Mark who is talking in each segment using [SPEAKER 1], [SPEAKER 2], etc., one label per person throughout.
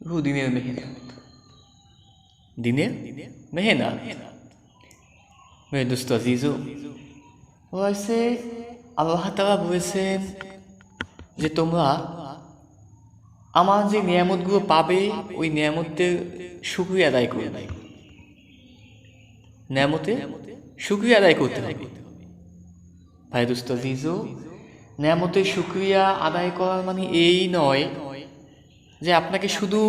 [SPEAKER 1] দিনের মেহনত, দিনের মেহনত। মেরে দোস্ত আজিজও, বলেছে আল্লাহ তাআলা বলেছেন যে তোমরা আমার যে নিয়ামতগুলো পাবে ওই নিয়ামতের শুকরিয়া আদায় করবে, নিয়ামতের শুকরিয়া আদায় করতে হবে। ভাই দোস্ত আজিজও, নিয়ামতের শুকরিয়া আদায় করার মানে এই নয় যে আপনাকে শুধু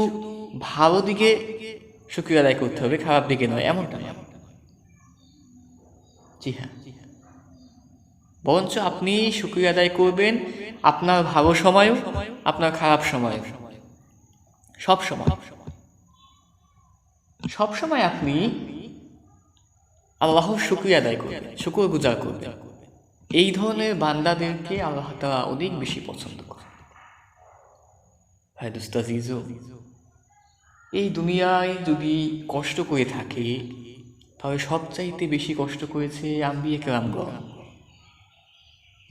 [SPEAKER 1] ভালো দিকে শুকরিয়া আদায় করতে হবে, খারাপ দিকে নয়, এমনটা নয়। জি হ্যাঁ, বরঞ্চ আপনি শুকরিয়া আদায় করবেন আপনার ভালো সময়ও, আপনার খারাপ সময়ও, সব সময়। সব সময় আপনি আল্লাহর শুকরিয়া আদায় করবেন, শুকর গুজার করবেন। এই ধরনের বান্দাদেরকে আল্লাহ তাআলা অনেক বেশি পছন্দ করে। ভাই দোস্ত আজিজও, এই দুনিয়ায় যদি কষ্ট করে থাকে তাহলে সবচাইতে বেশি কষ্ট করেছে আম্বিয়া কেরামগণ।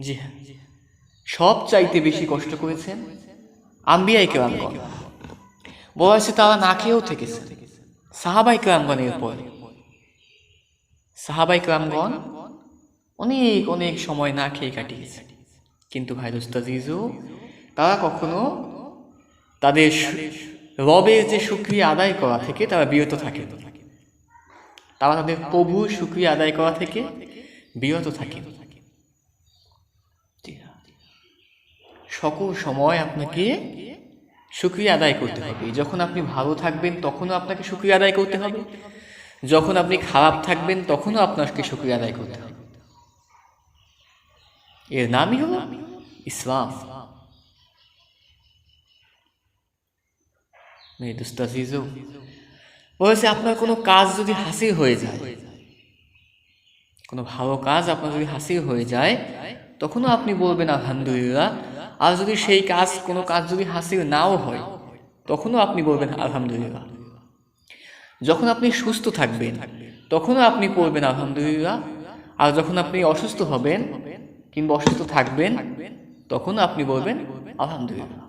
[SPEAKER 1] জি হ্যাঁ, সবচাইতে বেশি কষ্ট করেছেন আম্বিয়া কেরামগণ। বলা হয়েছে তারা না খেয়েও থেকেছে সাহাবাই কেরামগণের পরে। সাহাবাই কেরামগণ অনেক অনেক সময় না খেয়ে কাটিয়েছে, কিন্তু ভাই দোস্ত আজিজও, তারা কখনো তাদের রবের যে শুকরিয়া আদায় করা থেকে তারা বিরত থাকে। তারা তাদের প্রভুর শুকরিয়া আদায় করা থেকে বিরত থাকে। সকল সময় আপনাকে শুকরিয়া আদায় করতে হবে। যখন আপনি ভালো থাকবেন তখনও আপনাকে শুকরিয়া আদায় করতে হবে, যখন আপনি খারাপ থাকবেন তখনও আপনাকে শুকরিয়া আদায় করতে হবে। এর নামই হলো ইসলাম। বলেছে আপনার কোনো কাজ যদি হাসিল হয়ে যায়, কোনো ভালো কাজ আপনার যদি হাসিল হয়ে যায়, তখনও আপনি বলবেন আলহামদুলিল্লাহ। আর যদি সেই কাজ, কোনো কাজ যদি হাসিল নাও হয়, তখনও আপনি বলবেন আলহামদুলিল্লাহ। যখন আপনি সুস্থ থাকবেন তখনও আপনি পড়বেন আলহামদুলিল্লাহ। আর যখন আপনি অসুস্থ হবেন কিংবা অসুস্থ থাকবেন তখনও আপনি বলবেন আলহামদুলিল্লাহ।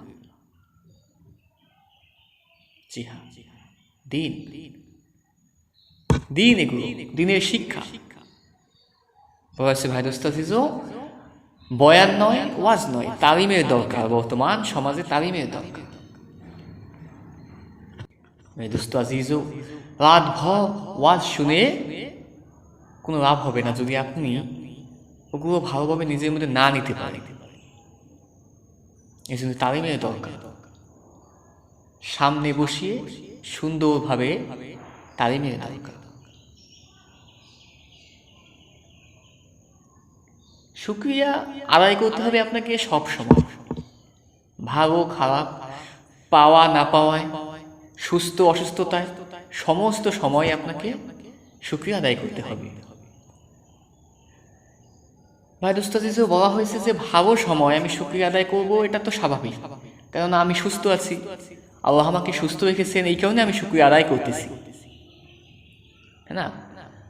[SPEAKER 1] জি হ্যাঁ, দিন দিন, এগুলো দিনের শিক্ষা। ভাই দোস্ত আজিজও, বয়ান নয়, ওয়াজ নয়, তালিমের দরকার। বর্তমান সমাজে তালিমের দরকার। ভাই দোস্ত আজিজও, রাতভর ওয়াজ শুনে কোনো লাভ হবে না যদি আপনি ওগুলো ভালোভাবে নিজের মধ্যে না নিতে পারেন। এই জন্য তালিমের দরকার। সামনে বসিয়ে সুন্দরভাবে তালিমের দরকার। শুকরিয়া আদায় করতে হবে আপনাকে সব সময়, ভালো খারাপ, পাওয়া না পাওয়ায়, সুস্থ অসুস্থতায়, সমস্ত সময় আপনাকে শুকরিয়া আদায় করতে হবে। ভাই দোস্ত আজিজও, বলা হয়েছে যে ভালো সময় আমি শুকরিয়া আদায় করব, এটা তো স্বাভাবিক, কেননা আমি সুস্থ আছি, আল্লাহ আমাকে সুস্থ রেখেছেন, এই কারণে আমি শুকরিয়া আদায় করতেছি, তাই না?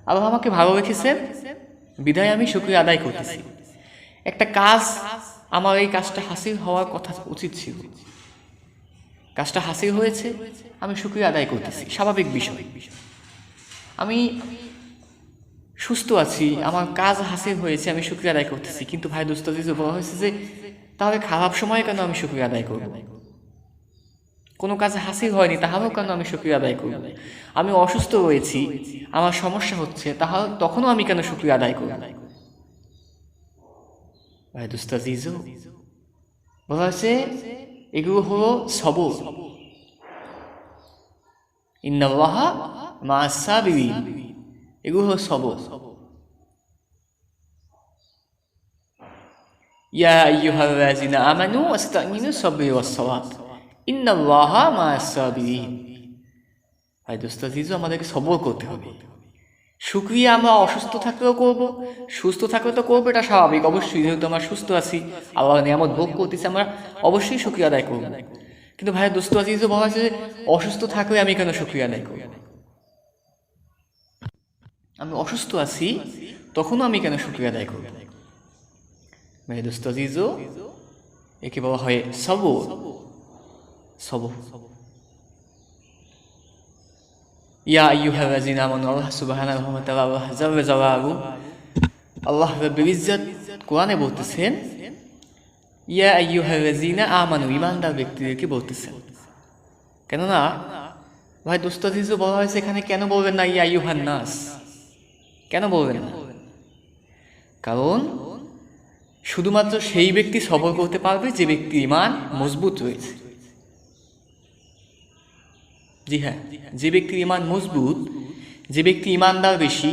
[SPEAKER 1] আল্লাহ আমাকে ভালো রেখেছেন বিধায় আমি শুকরিয়া আদায় করতেছি। একটা কাজ, আমার এই কাজটা হাসিল হওয়ার কথা উচিত ছিল, কাজটা হাসিল হয়েছে, আমি শুকরিয়া আদায় করতেছি, স্বাভাবিক বিষয়। আমি সুস্থ আছি, আমার কাজ হাসিল হয়েছে, আমি শুকরিয়া আদায় করতেছি। কিন্তু ভাই দোস্ত আজিজও, বলা হয়েছে যে তাহলে খারাপ সময়ে কেন আমি শুকরিয়া আদায় করব? কোনো কাজ হাসিল হয়নি তাহলেও কেন আমি শুকরিয়া আদায় করব? আমি অসুস্থ হয়েছি, আমার সমস্যা হচ্ছে, তাহলে তখনও আমি কেন শুকরিয়া আদায় করব? ভাই দোস্ত আজিজও, বলা হয়েছে এগুলো হলো সবর। ইন্নাল্লাহা মা'আস সাবিরিন, এগুলো হলো সবর। ইয়া আইয়ুহাল্লাযিনা আমানু ইসতাঈনু বিস-সাবরি ওয়াস-সালাত ইন্নাল্লাহা মা'আস সাবিরিন। ভাই দোস্ত আজিজও, আমাদেরকে সবর করতে হবে। শুকরিয়া আমরা অসুস্থ থাকলেও করব, সুস্থ থাকলে তো করবো, এটা স্বাভাবিক অবশ্যই। যেহেতু আমরা সুস্থ আছি, আল্লাহর নিয়ামত ভোগ করতেছি, আমরা অবশ্যই শুকরিয়া আদায় করব। কিন্তু ভাই দোস্ত আজিজও, বলা হয়েছে যে অসুস্থ থাকলে আমি কেন শুকরিয়া আদায় করব? আমি অসুস্থ আছি তখনও আমি কেন শুকরিয়া আদায় করব? ভাই দোস্ত আজিজও, একে বলা হয় সবর। সবর ইয়া আইয়ুহাল্লাযীনা আমানু, আল্লাহ সুবহানাহু ওয়া তাআলা, আল্লাহ জাল্লা জালালুহু, আল্লাহ রাব্বুল ইজ্জত কোরআনে বলতেছেন ইয়া আইয়ুহাল্লাযীনা আমানু, ঈমানদার ব্যক্তিদেরকে বলতেছেন। কেননা ভাই দোস্ত আজিজও বলা হয়েছে এখানে, কেন বলবেন না ইয়া আইয়ুহান নাস? কেন বলবেন না? কারণ শুধুমাত্র সেই ব্যক্তি সবর করতে পারবে যে ব্যক্তি ঈমান মজবুত রয়েছে। জি হ্যাঁ, যে ব্যক্তির ঈমান মজবুত, যে ব্যক্তি ঈমানদার বেশি,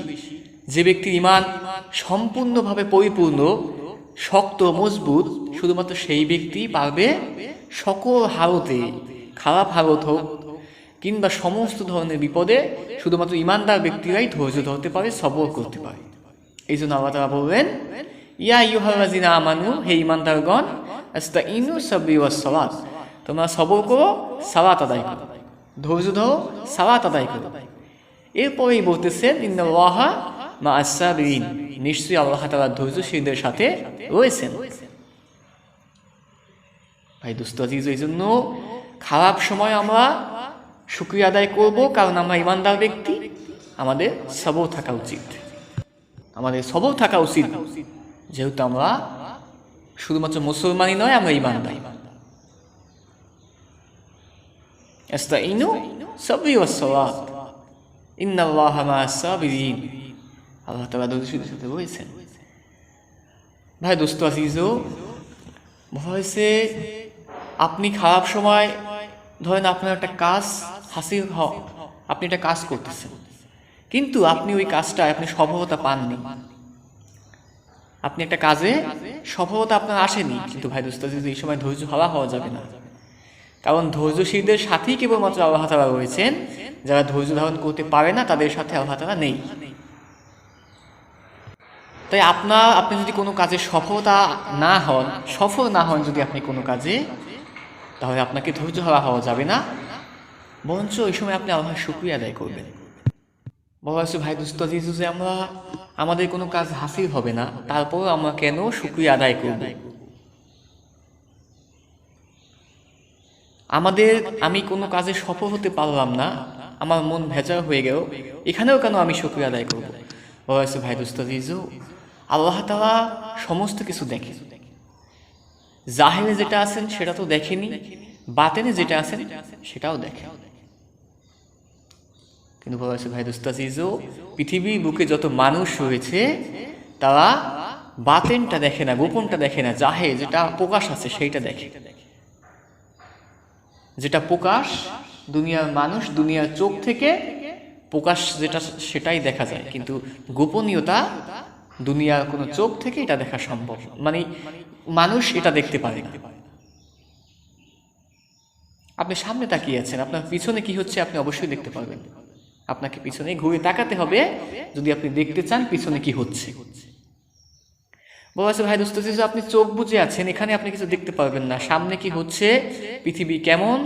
[SPEAKER 1] যে ব্যক্তির ঈমান সম্পূর্ণভাবে পরিপূর্ণ, শক্ত, মজবুত, শুধুমাত্র সেই ব্যক্তি পারবে সকল হালতে, খারাপ হালত হোক কিংবা সমস্ত ধরনের বিপদে শুধুমাত্র ঈমানদার ব্যক্তিরাই ধৈর্য ধরতে পারে, সবর করতে পারে। এই জন্য আল্লাহ তাআলা বললেন ইয়া আইয়ুহাল্লাযীনা আমানু, হে ঈমানদারগণ, ইস্তাঈনু বিস-সাবরি ওয়াস-সালাত, তোমরা সবর করো, সালাত আদায় করো, ধৈর্য ধরো, সালাত আদায় করো। এরপরেই বলতেছেন ইন্নাল্লাহা মা'আস-সাবিরিন, নিশ্চয়ই আল্লাহ তাআলা ধৈর্যশীলদের সাথে রয়েছেন। ভাই দোস্ত আজিজ, এই জন্য খারাপ সময় আমরা শুকরিয়া আদায় করব, কারণ আমরা ঈমানদার ব্যক্তি, আমাদের সবর থাকা উচিত, আমাদের সবর থাকা উচিত, যেহেতু আমরা শুধুমাত্র মুসলমানই নয়, আমরা ঈমানদার। ইস্তাঈনু বিস-সাবরি ওয়াস-সালাত, ইন্নাল্লাহা মা'আস-সাবিরিন, আল্লাহ তাআলা ধৈর্যশীলদের সাথে রয়েছেন। ভাই দোস্ত আজিজও বলা হয়েছে আপনি খারাপ সময়, ধরেন আপনার একটা কাজ হাসিল হওয়া, আপনি একটা কাজ করতেছেন, কিন্তু আপনি ওই কাজটায় আপনি সফলতা পাননি, আপনি একটা কাজে সফলতা আপনার আসেনি, কিন্তু ভাই দোস্ত আজিজ এই সময় ধৈর্য হওয়া যাবে না, কারণ ধৈর্যশীলদের সাথেই কেবলমাত্র আল্লাহ তাআলা রয়েছেন। যারা ধৈর্য ধারণ করতে পারে না তাদের সাথে আল্লাহ তাআলা নেই। তাই আপনি যদি কোনো কাজে সফল না হন যদি আপনি কোনো কাজে, তাহলে আপনাকে ধৈর্য হওয়া যাবে না, বরঞ্চ ওই সময় আপনি আল্লাহর শুকরিয়া আদায় করবেন। বলা হয়েছে ভাই দোস্ত আজিজ যে আমাদের কোনো কাজ হাসিল হবে না, তারপরেও আমরা কেন শুকরিয়া আদায় করব? আমি কোনো কাজে সফল হতে পারলাম না, আমার মন ভেজা হয়ে গেল, এখানেও কেন আমি শুকরিয়া আদায় করব? বলা হয়েছে ভাই দোস্ত আজিজ আল্লাহ তাআলা সমস্ত কিছু দেখেন, জাহিরে যেটা আছেন সেটা তো দেখেনি, বাতেনে যেটা আছেন সেটাও দেখেন। কিন্তু বলা হয়েছে ভাই দোস্ত আজিজ পৃথিবীর বুকে যত মানুষ রয়েছে তারা বাতেনটা দেখে না, গোপনটা দেখে না, জাহের যেটা প্রকাশ আছে সেইটা দেখে। যেটা প্রকাশ দুনিয়ার মানুষ, দুনিয়ার চোখ থেকে প্রকাশ যেটা সেটাই দেখা যায়, কিন্তু গোপনীয়তা দুনিয়ার কোনো চোখ থেকে এটা দেখা সম্ভব, মানে মানুষ এটা দেখতে পারে না। আপনি সামনে তাকিয়ে আছেন, আপনার পিছনে কি হচ্ছে আপনি অবশ্যই দেখতে পারবেন। আপনাকে পিছনে ঘুরে তাকাতে হবে যদি আপনি দেখতে চান পিছনে কি হচ্ছে। বলা আছে ভাই দোস্ত আপনি চোখ বুজে আছেন, এখানে আপনি কিছু দেখতে পারবেন না, সামনে কি হচ্ছে, পৃথিবী কেমন,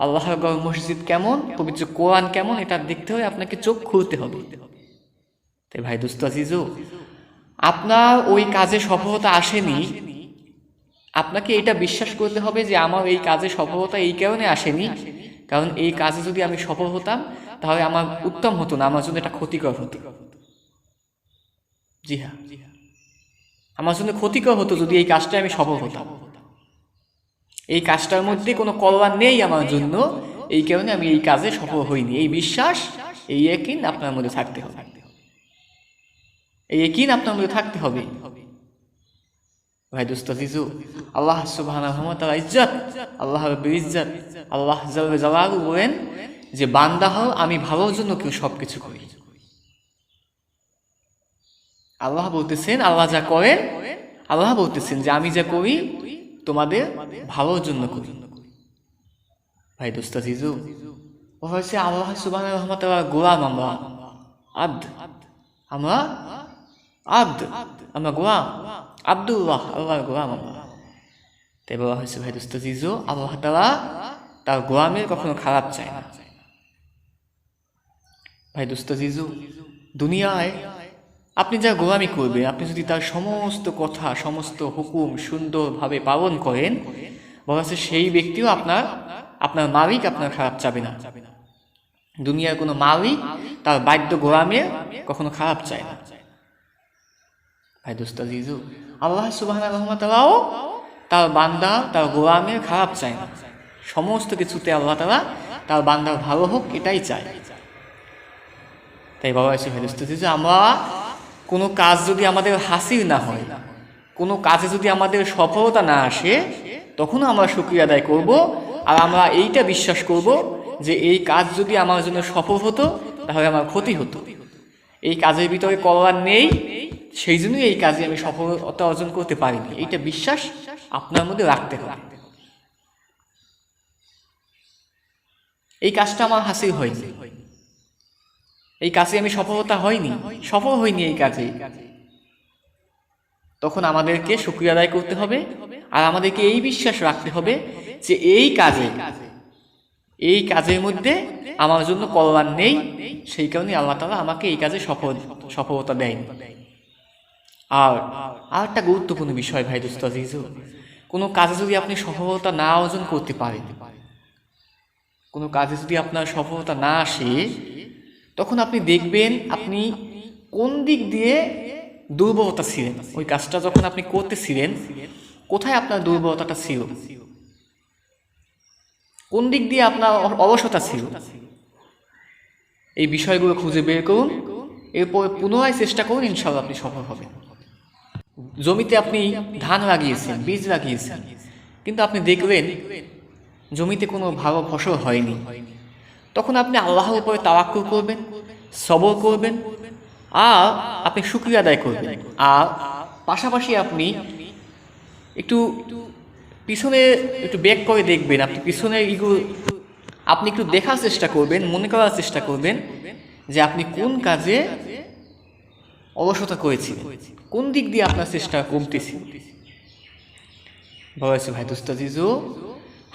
[SPEAKER 1] আল্লাহর ঘর মসজিদ কেমন, পবিত্র কোরআন কেমন, এটা দেখতে হলে আপনাকে চোখ খুলতে হবে। তাই ভাই দোস্ত আজিজু আপনার ওই কাজে সফলতা আসেনি, আপনাকে এটা বিশ্বাস করতে হবে যে আমার এই কাজে সফলতা এই কারণে আসেনি, কারণ এই কাজে যদি আমি সফল হতাম তাহলে আমার উত্তম হতো না, আমার জন্য এটা ক্ষতিকর হতো। জি হ্যাঁ, আমার জন্য ক্ষতিকর হতো যদি এই কাজটায় আমি সফল হতাম। এই কাজটার মধ্যে কোনো কল্যাণ নেই আমার জন্য, এই কারণে আমি এই কাজে সফল হইনি। এই বিশ্বাস, এই ইয়াকিন আপনার মধ্যে থাকতে হবে, এই ইয়াকিন আপনার মধ্যে থাকতে হবে। ভাই দোস্ত আজিজু আল্লাহ সুবহানাহু ওয়া তাআলা ইজ্জত, আল্লাহ রাব্বুল ইজ্জত, আল্লাহ জাল্লা জালালুহু বলেন যে বান্দা হও আমি ভালোর জন্য কেউ সবকিছু করি। আল্লাহ বলতেছেন, আল্লাহ যা করেন, আল্লাহ বলতেছেন যে আমি যা করি তোমাদের ভালোর জন্য করি। ভাই দোস্ত আজিজু ও হচ্ছে আল্লাহ সুবহানাহু ওয়া তাআলা গোলাম, আমরা আব্দ, আমরা আব্দ, আমরা গোলাম, আব্দুল্লাহ, আল্লাহর গোলাম আমরা। তাই বলা হয়েছে ভাই দোস্ত আজিজু আল্লাহ তাআলা তার গোলামের কখনো খারাপ চায় না। ভাই দোস্ত আজিজু দুনিয়ায় আপনি যা গোলামি করবেন, আপনি যদি তার সমস্ত কথা, সমস্ত হুকুম সুন্দরভাবে পালন করেন, বলা হচ্ছে সেই ব্যক্তিও আপনার মালিক আপনার খারাপ চাবে না। দুনিয়ার কোনো মালিক তার বাদ্য গোলামের কখনো খারাপ চায় না। ভাই দোস্ত আজিজু, আল্লাহ সুবহানাহু ওয়া তাআলাও তার বান্দা তার গোলামের খারাপ চায় না। সমস্ত কিছুতে আল্লাহ তাআলা তার বান্দার ভালো হোক এটাই চায়। তাই বাবা এসে ভাই দোস্ত আজিজু, আমরা কোনো কাজ যদি আমাদের হাসিল না হয়, কোনো কাজে যদি আমাদের সফলতা না আসে, তখনও আমরা শুকরিয়া আদায় করব। আর আমরা এইটা বিশ্বাস করব যে এই কাজ যদি আমার জন্য সফল হতো তাহলে আমার ক্ষতি হতো। এই কাজের ভিতরে কল্যাণ নেই, সেই জন্যই এই কাজে আমি সফলতা অর্জন করতে পারিনি। এইটা বিশ্বাস আপনার মধ্যে রাখতে হবে। এই কাজটা আমার হাসিল হয়নি, এই কাজে আমি সফল হয়নি এই কাজে, তখন আমাদেরকে শুকরিয়া আদায় করতে হবে। আর আমাদেরকে এই বিশ্বাস রাখতে হবে যে এই কাজের মধ্যে আমার জন্য কল্যাণ নেই, সেই কারণে আল্লাহ তাআলা আমাকে এই কাজে সফলতা দেয়নি। আর একটা গুরুত্বপূর্ণ বিষয় ভাই দোস্ত আজিজু, কোনো কাজে যদি আপনি সফলতা না অর্জন করতে পারেন, কোনো কাজে যদি আপনার সফলতা না আসে, তখন আপনি দেখবেন আপনি কোন দিক দিয়ে দুর্বলতা ছিলেন। ওই কাজটা যখন আপনি করতেছিলেন, কোথায় আপনার দুর্বলতাটা ছিল, কোন দিক দিয়ে আপনার অলসতা ছিল, এই বিষয়গুলো খুঁজে বের করুন। এরপর পুনরায় চেষ্টা করুন, ইনশাআল্লাহ আপনি সফল হবেন। জমিতে আপনি ধান লাগিয়েছেন, বীজ লাগিয়েছেন, কিন্তু আপনি দেখবেন জমিতে কোনো ভালো ফসল হয়নি। তখন আপনি আল্লাহর উপরে তাওয়াক্কুল করবেন, সবর করবেন, আর আপনি শুকরিয়া আদায় করবেন। আর পাশাপাশি আপনি একটু পিছনে একটু ব্যাক করে দেখবেন, আপনি পিছনে আপনি একটু দেখার চেষ্টা করবেন, মনে করার চেষ্টা করবেন যে আপনি কোন কাজে অলসতা করেছিলেন, কোন দিক দিয়ে আপনার চেষ্টা কমতেছিল। বলেছে ভাই দোস্ত আজিজু,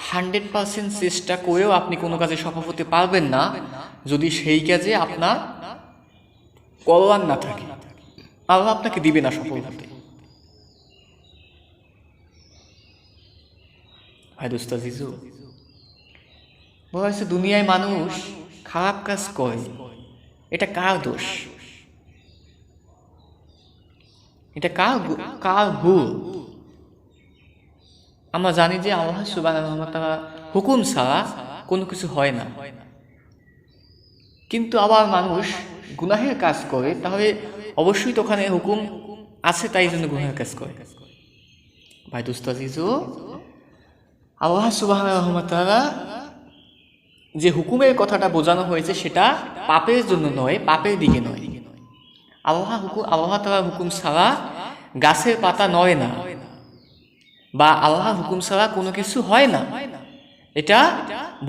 [SPEAKER 1] 100% চেষ্টা করেও আপনি কোনো কাজে সফল হতে পারবেন না যদি সেই কাজে আপনার কল্যাণ না থাকে। আল্লাহ আপনাকে দিবে না সফল হতে। ভাই দোস্ত আজিজু, বলেছে দুনিয়ায় মানুষ খারাপ কাজ করে, এটা কার দোষ, এটা কার ভুল? আমরা জানি যে আল্লাহ সুবহানাহু ওয়া তাআলা হুকুম ছাড়া কোনো কিছু হয় না, কিন্তু আবার মানুষ গুনাহের কাজ করে, তাহলে অবশ্যই তো ওখানে হুকুম আছে, তাই জন্য গুনাহের কাজ করে। ভাই দোস্ত আজিজু, আল্লাহ সুবহানাহু ওয়া তাআলা যে হুকুমের কথাটা বোঝানো হয়েছে সেটা পাপের জন্য নয়, পাপের দিকে নয়। আল্লাহ তাআলার হুকুম ছাড়া গাছের পাতা নয় না, বা আল্লাহ হুকুম ছাড়া কোনো কিছু হয় না, এটা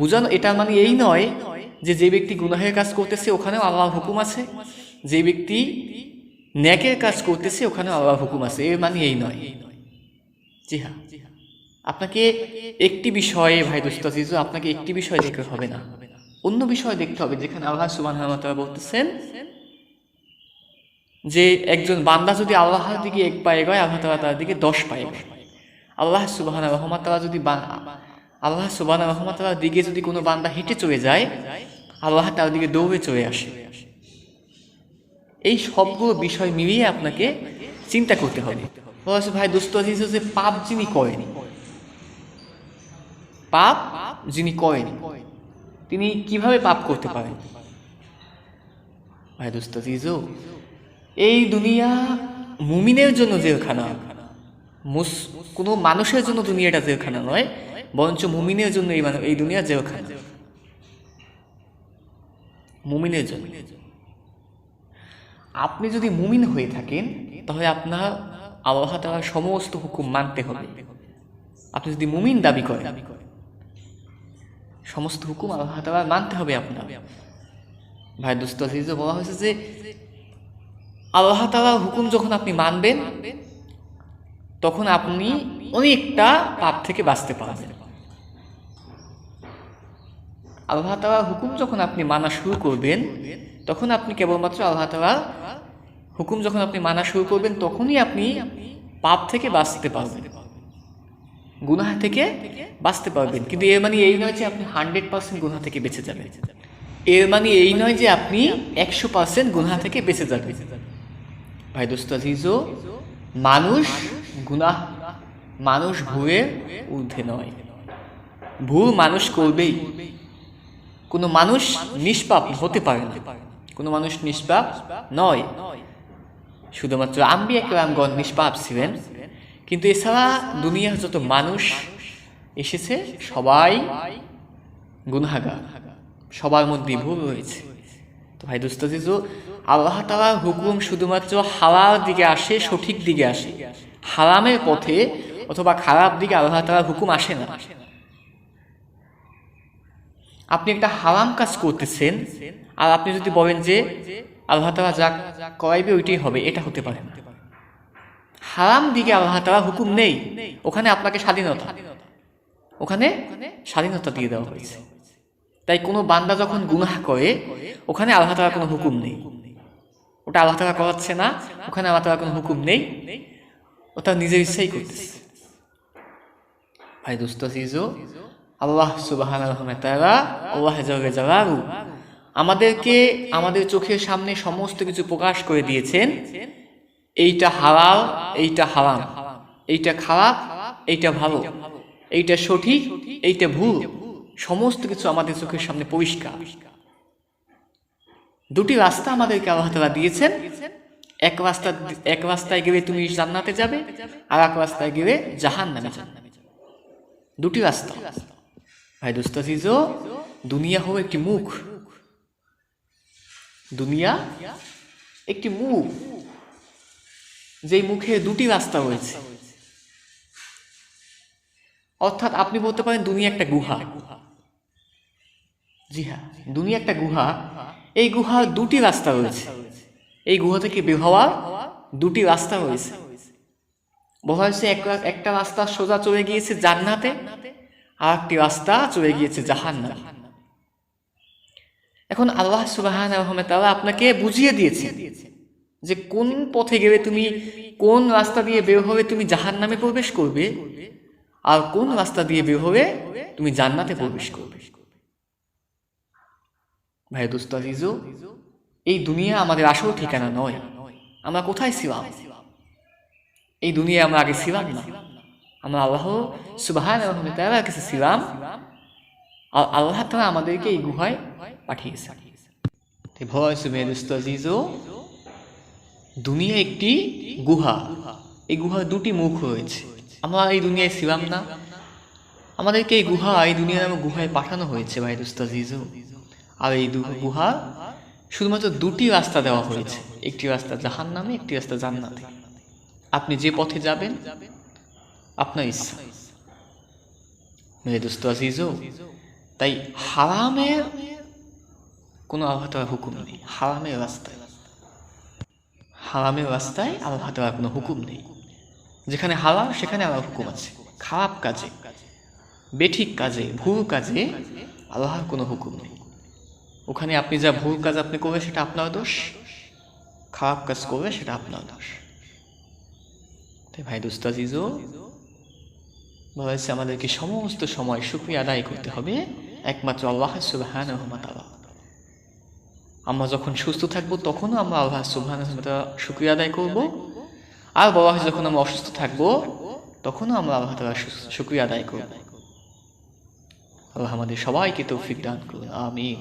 [SPEAKER 1] বোঝানো। এটা মানে এই নয় যে ব্যক্তি গুনাহের কাজ করতেছে ওখানেও আল্লাহর হুকুম আছে, যে ব্যক্তি নেকের কাজ করতেছে ওখানেও আল্লাহর হুকুম আছে, এর মানে এই নয়। জি হ্যাঁ, আপনাকে একটি বিষয়ে ভাই দোস্ত আজিজু, আপনাকে একটি বিষয় দেখতে হবে না, অন্য বিষয় দেখতে হবে, যেখানে আল্লাহ সুবহানাহু ওয়া তাআলা বলতেছেন যে একজন বান্দা যদি আল্লাহর দিকে 1 পা এগোয়, আল্লাহ তাআলা তার দিকে 10 পা এগোয়। আল্লাহ সুবহানাহু ওয়া তাআলার দিকে যদি কোনো বান্দা হেঁটে চলে যায়, আল্লাহ তার দিকে দৌড়ে চলে আসে। এই সবগুলো বিষয় মিলিয়ে আপনাকে চিন্তা করতে হবে। ভাই দোস্ত আজিজু, যে পাপ যিনি করেন তিনি কিভাবে পাপ করতে পারেন? ভাই দোস্ত আজিজু, এই দুনিয়া মুমিনের জন্য জেলখানা, কোনো মানুষের জন্য দুনিয়াটা জেলখানা নয়, বরঞ্চ মুমিনের জন্য এই দুনিয়া জেলখানা, মুমিনের জন্য। আপনি যদি মুমিন হয়ে থাকেন তাহলে আপনার আল্লাহ তাআলার সমস্ত হুকুম মানতে হবে। আপনি যদি মুমিন দাবি করেন, সমস্ত হুকুম আল্লাহ তাআলার মানতে হবে আপনার। ভাই দোস্ত আজিজু, বলা হয়েছে যে আল্লাহ তাআলার হুকুম যখন আপনি মানবেন, তখন আপনি অনেকটা পাপ থেকে বাঁচতে পারবেন। আল্লাহ তাআলার হুকুম যখন আপনি মানা শুরু করবেন, তখন আপনি কেবলমাত্র আল্লাহ তাআলার হুকুম যখন আপনি মানা শুরু করবেন, তখনই আপনি পাপ থেকে বাঁচতে পারবেন, গুনাহ থেকে বাঁচতে পারবেন। কিন্তু এর মানে এই নয় যে আপনি 100% গুনাহ থেকে বেঁচে যাবেন। এর মানে এই নয় যে আপনি 100% গুনাহ থেকে বেঁচে যাবেন। ভাই দোস্ত আজিজো, মানুষ ভুলের ঊর্ধ্বে নয়, ভুল মানুষ করবেই। কোনো মানুষ নিষ্পাপ হতে পারে না, কোনো মানুষ নিষ্পাপ নয়। শুধুমাত্র আম্বিয়া কেরামগণ নিষ্পাপ ছিলেন, কিন্তু এছাড়া দুনিয়ার যত মানুষ এসেছে সবাই গুনাহগার, সবার মধ্যে ভুল রয়েছে। তো ভাই দোস্ত আজিজো, আল্লাহ তাআলার হুকুম শুধুমাত্র হালাল দিকে আসে, সঠিক দিকে আসে। হারামের পথে অথবা খারাপ দিকে আল্লাহ তাআলার হুকুম আসে না। আপনি একটা হারাম কাজ করতেছেন, আর আপনি যদি বলেন যে আল্লাহ তাআলা যা করাইবে ওইটাই হবে, এটা হতে পারে না। হারাম দিকে আল্লাহ তাআলার হুকুম নেই, ওখানে আপনাকে ওখানে স্বাধীনতা দিয়ে দেওয়া হয়েছে। তাই কোনো বান্দা যখন গুনাহ করে, ওখানে আল্লাহ তাআলার কোনো হুকুম নেই, ওটা আল্লাহ তাআলা করাচ্ছে না, ওখানে আল্লাহ তাআলার কোনো হুকুম নেই, ওটা নিজের ইচ্ছাই করতেছে। ভাই দোস্ত আজিজো, আল্লাহ সুবহানাহু ওয়া তাআলা, আল্লাহ জাল্লা জালালু আমাদেরকে আমাদের চোখের সামনে সমস্ত কিছু প্রকাশ করে দিয়েছেন। এইটা হালাল, এইটা হারাম, এইটা খারাপ, এইটা ভালো, এইটা সঠিক, এইটা ভুল, সমস্ত কিছু আমাদের চোখের সামনে পরিষ্কার। দুটি রাস্তা আমাদেরকে আল্লাহ তাআলা দিয়েছেন। এক রাস্তায় গেলে তুমি জান্নাতে যাবে, আর এক রাস্তায় গেলে জাহান্নামে যাবে। দুটি রাস্তা। ভাই দোস্ত আজিজো, দুনিয়া হলো একটি মুখ, দুনিয়া একটি মুখ, যেই মুখে দুটি রাস্তা রয়েছে। অর্থাৎ আপনি বলতে পারেন দুনিয়া একটা গুহা। জি হ্যাঁ, দুনিয়া একটা গুহা। এই গুহার দুটি রাস্তা রয়েছে, এই গুহা থেকে বের হওয়ার দুটি রাস্তা রয়েছে। বলা হয়েছে একটা রাস্তা সোজা চলে গিয়েছে জান্নাতে, আর একটি রাস্তা চলে গিয়েছে জাহান্নামে। এখন আল্লাহ সুবহানাহু ওয়া তাআলা আপনাকে বুঝিয়ে দিয়েছে যে কোন পথে গেলে তুমি, কোন রাস্তা দিয়ে বের হলে তুমি জাহান্নামে প্রবেশ করবে, আর কোন রাস্তা দিয়ে বের হলে তুমি জান্নাতে প্রবেশ করবে। ভাই দোস্ত আজিজো, এই দুনিয়া আমাদের আসল ঠিকানা নয়। আমরা কোথায় ছিলাম? এই দুনিয়ায় আমরা আগে ছিলাম না। আমরা আল্লাহ সুবহানাহু ওয়া তাআলার কাছে ছিলাম, আর আল্লাহ তাআলা আমাদেরকে এই গুহায় পাঠিয়েছে। ভাই দোস্ত আজিজো, দুনিয়া একটি গুহা, এই গুহার দুটি মুখ রয়েছে। আমরা এই দুনিয়ায় ছিলাম না, আমাদেরকে এই দুনিয়ার গুহায় পাঠানো হয়েছে। ভাই দোস্ত আজিজো, আর এই গুহা শুধুমাত্র দুটি রাস্তা দেওয়া হয়েছে, একটি রাস্তা জাহান্নামে, একটি রাস্তা জান্নাতে। আপনি যে পথে যাবেন আপনার ইচ্ছা। মেরে দোস্ত আজিজো, তাই হারামের কোনো আল্লাহ তাআলার হুকুম নেই। হারামের রাস্তায় আল্লাহ তাআলার কোনো হুকুম নেই। যেখানে হারাম সেখানে আল্লাহর হুকুম আছে। খারাপ কাজে, বেঠিক কাজে, ভুল কাজে আল্লাহর কোনো হুকুম নেই। ওখানে আপনি যা ভুল কাজ আপনি করবে সেটা আপনার দোষ, খারাপ কাজ করবে সেটা আপনার দোষ। তাই ভাই দোস্ত আজিজো, বলা হয়েছে আমাদেরকে সমস্ত সময় শুকরিয়া আদায় করতে হবে একমাত্র আল্লাহ সুবহানাহু ওয়া তাআলা। আমরা যখন সুস্থ থাকবো তখনও আমরা আল্লাহ সুবহানাহু ওয়া তাআলা শুকরিয়া আদায় করব, আর বলা হয়েছে যখন আমরা অসুস্থ থাকবো তখনও আমরা আল্লাহ তাআলা শুকরিয়া আদায় করব। আল্লাহ আমাদের সবাইকে তৌফিক দান করুন, আমিন।